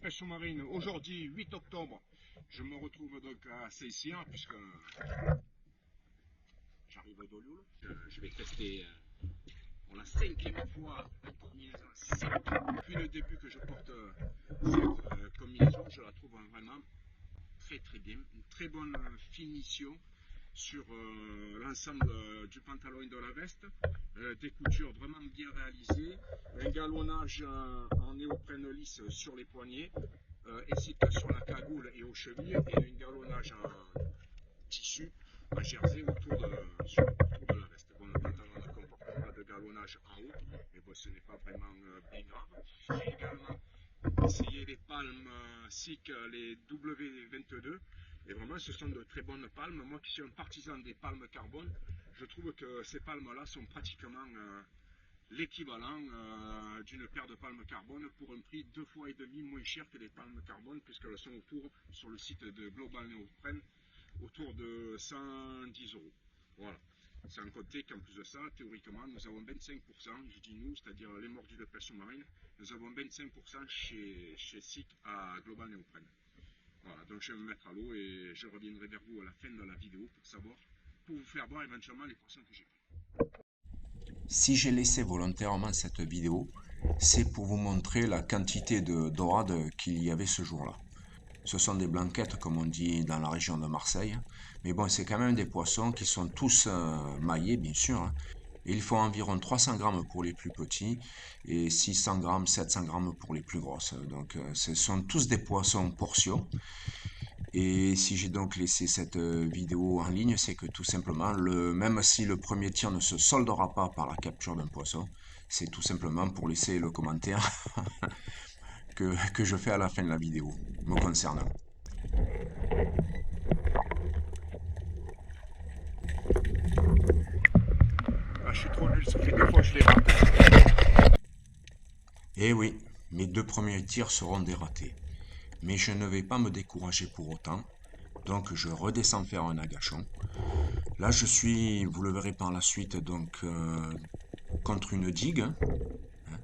pêche sous-marine. Aujourd'hui, 8 octobre, je me retrouve donc à Saint-Cyr puisque j'arrive à Dolioul. Je vais tester pour la 5e fois la combinaison SICK. Depuis le début que je porte cette combinaison, je la trouve vraiment très très bien. Une très bonne finition sur l'ensemble du pantalon et de la veste, des coutures vraiment bien réalisées, un galonnage en néoprène lisse sur les poignets, ainsi que sur la cagoule et aux chevilles, et un galonnage en tissu, en jersey autour de la veste. Bon, le pantalon ne comporte pas de galonnage en haut, mais bon, ce n'est pas vraiment bien grave. J'ai également essayé les palmes SICK, les W22. Et vraiment, ce sont de très bonnes palmes. Moi qui suis un partisan des palmes carbone, je trouve que ces palmes-là sont pratiquement l'équivalent d'une paire de palmes carbone pour un prix 2,5 fois moins cher que les palmes carbone, puisqu'elles sont autour, sur le site de Global Neoprene, autour de 110 €. Voilà. Sans compter qu'en plus de ça, théoriquement, nous avons 25%, je dis nous, c'est-à-dire les mordus de pêche sous-marine, nous avons 25% chez SICK à Global Neoprene. Voilà, donc je vais me mettre à l'eau et je reviendrai vers vous à la fin de la vidéo pour savoir, pour vous faire voir éventuellement les poissons que j'ai pris. Si j'ai laissé volontairement cette vidéo, c'est pour vous montrer la quantité de dorades qu'il y avait ce jour-là. Ce sont des blanquettes comme on dit dans la région de Marseille, mais bon, c'est quand même des poissons qui sont tous maillés bien sûr, hein. Il faut environ 300 grammes pour les plus petits et 600 grammes, 700 grammes pour les plus grosses. Donc ce sont tous des poissons portions. Et si j'ai donc laissé cette vidéo en ligne, c'est que tout simplement, même si le premier tir ne se soldera pas par la capture d'un poisson, c'est tout simplement pour laisser le commentaire que je fais à la fin de la vidéo, me concernant. Ah, je suis trop nul, ça fait 2 fois que je les rate. Eh oui, mes 2 premiers tirs seront des ratés. Mais je ne vais pas me décourager pour autant, donc je redescends faire un agachon. Là je suis, vous le verrez par la suite, donc contre une digue.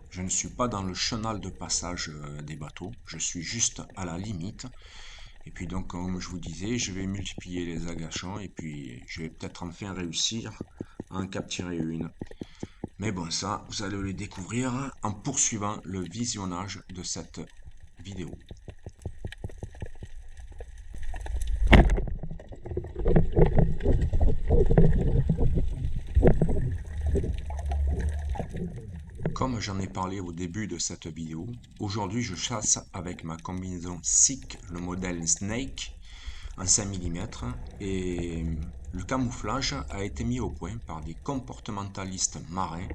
Je ne suis pas dans le chenal de passage des bateaux, je suis juste à la limite. Et puis donc comme je vous disais, je vais multiplier les agachons et puis je vais peut-être enfin réussir à en capturer une. Mais bon, ça, vous allez le découvrir en poursuivant le visionnage de cette vidéo. Comme j'en ai parlé au début de cette vidéo, aujourd'hui je chasse avec ma combinaison SICK, le modèle Snake, en 5 mm, et le camouflage a été mis au point par des comportementalistes marins,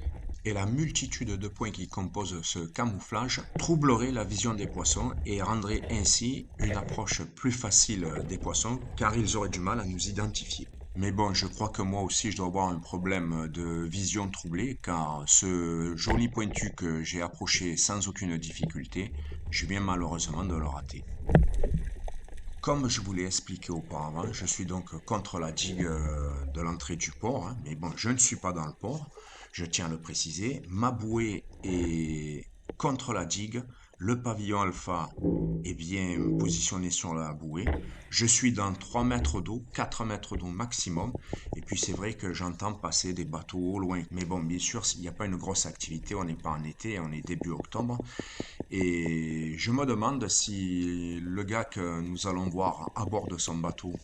et la multitude de points qui composent ce camouflage troublerait la vision des poissons et rendrait ainsi une approche plus facile des poissons, car ils auraient du mal à nous identifier. Mais bon, je crois que moi aussi je dois avoir un problème de vision troublée, car ce joli pointu que j'ai approché sans aucune difficulté, je viens malheureusement de le rater. Comme je vous l'ai expliqué auparavant, je suis donc contre la digue de l'entrée du port, hein, mais bon, je ne suis pas dans le port, je tiens à le préciser. Ma bouée est contre la digue, le pavillon alpha est bien positionné sur la bouée. Je suis dans 3 mètres d'eau, 4 mètres d'eau maximum, et puis c'est vrai que j'entends passer des bateaux au loin. Mais bon, bien sûr, il n'y a pas une grosse activité, on n'est pas en été, on est début octobre. Et je me demande si le gars que nous allons voir à bord de son bateau,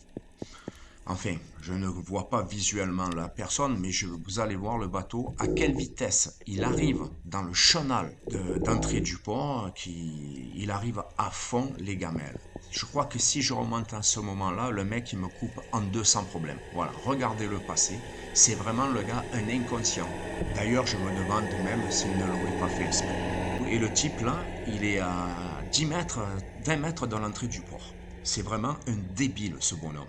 enfin, je ne vois pas visuellement la personne, mais vous allez voir le bateau, à quelle vitesse il arrive dans le chenal d'entrée du port, il arrive à fond les gamelles. Je crois que si je remonte à ce moment-là, le mec il me coupe en deux sans problème. Voilà, regardez le passé, c'est vraiment le gars un inconscient. D'ailleurs, je me demande même s'il ne l'aurait pas fait exprès. Et le type là, il est à 10 mètres, 20 mètres de l'entrée du port. C'est vraiment un débile ce bonhomme.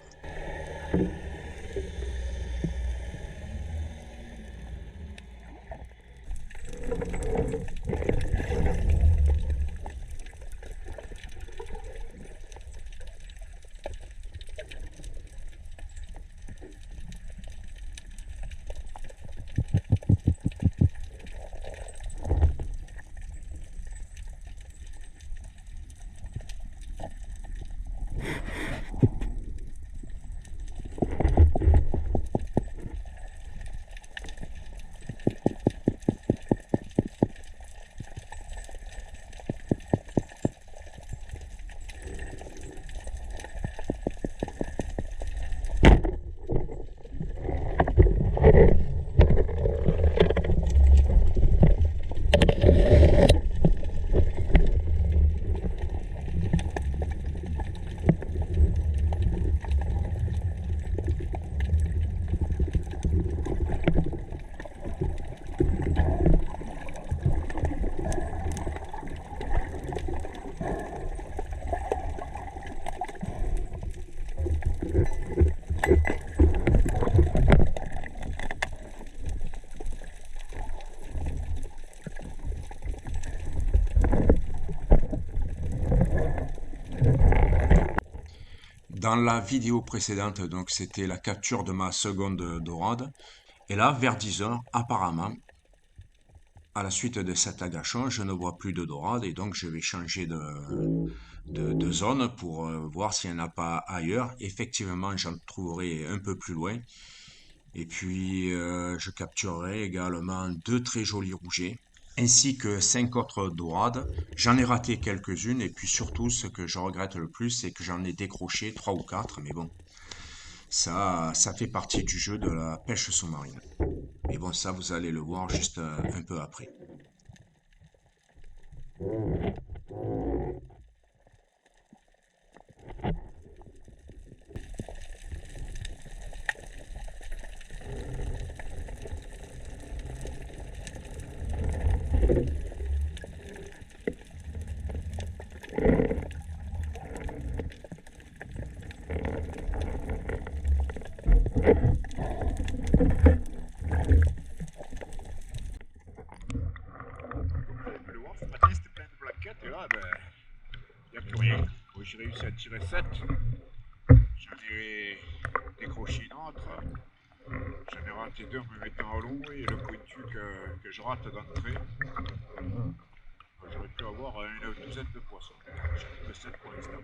Dans la vidéo précédente, donc c'était la capture de ma seconde dorade. Et là, vers 10 heures, apparemment, à la suite de cet agachon, je ne vois plus de dorade et donc je vais changer de zone pour voir s'il n'y en a pas ailleurs. Effectivement, j'en trouverai un peu plus loin. Et puis, je capturerai également deux très jolis rougets, ainsi que 5 autres dorades. J'en ai raté quelques-unes, et puis surtout, ce que je regrette le plus, c'est que j'en ai décroché 3 ou 4, mais bon, ça fait partie du jeu de la pêche sous-marine. Mais bon, ça, vous allez le voir juste un peu après. Vous pouvez le voir, ce matin c'était plein de plaquettes et là, ben, il n'y a plus rien. Bon, j'ai réussi à tirer 7. J'en ai décroché une autre. J'en ai raté deux en me mettant à l'eau et le pointu que je rate d'entrée. J'aurais pu avoir une douzaine de poissons. J'en ai que 7 pour l'instant.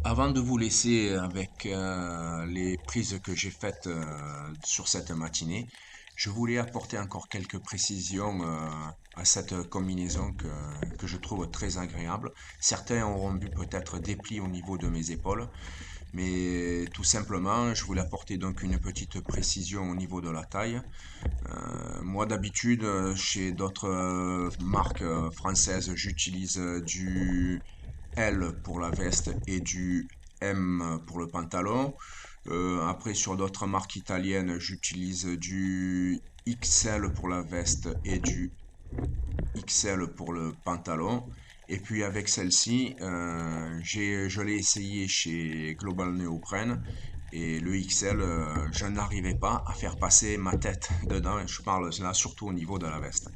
Avant de vous laisser avec les prises que j'ai faites sur cette matinée, je voulais apporter encore quelques précisions à cette combinaison que je trouve très agréable. Certains auront vu peut-être des plis au niveau de mes épaules, mais tout simplement, je voulais apporter donc une petite précision au niveau de la taille. Moi d'habitude, chez d'autres marques françaises, j'utilise du L pour la veste et du M pour le pantalon. Après, sur d'autres marques italiennes, j'utilise du XL pour la veste et du XL pour le pantalon. Et puis avec celle-ci, je l'ai essayé chez Global Neoprene. Et le XL, je n'arrivais pas à faire passer ma tête dedans. Je parle là surtout au niveau de la veste.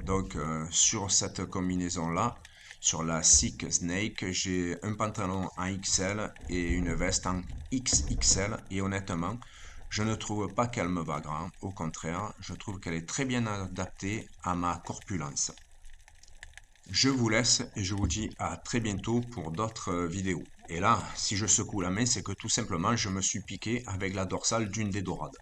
Donc sur cette combinaison-là, sur la Sick Snake, j'ai un pantalon en XL et une veste en XXL. Et honnêtement, je ne trouve pas qu'elle me va grand. Au contraire, je trouve qu'elle est très bien adaptée à ma corpulence. Je vous laisse et je vous dis à très bientôt pour d'autres vidéos. Et là, si je secoue la main, c'est que tout simplement je me suis piqué avec la dorsale d'une des dorades.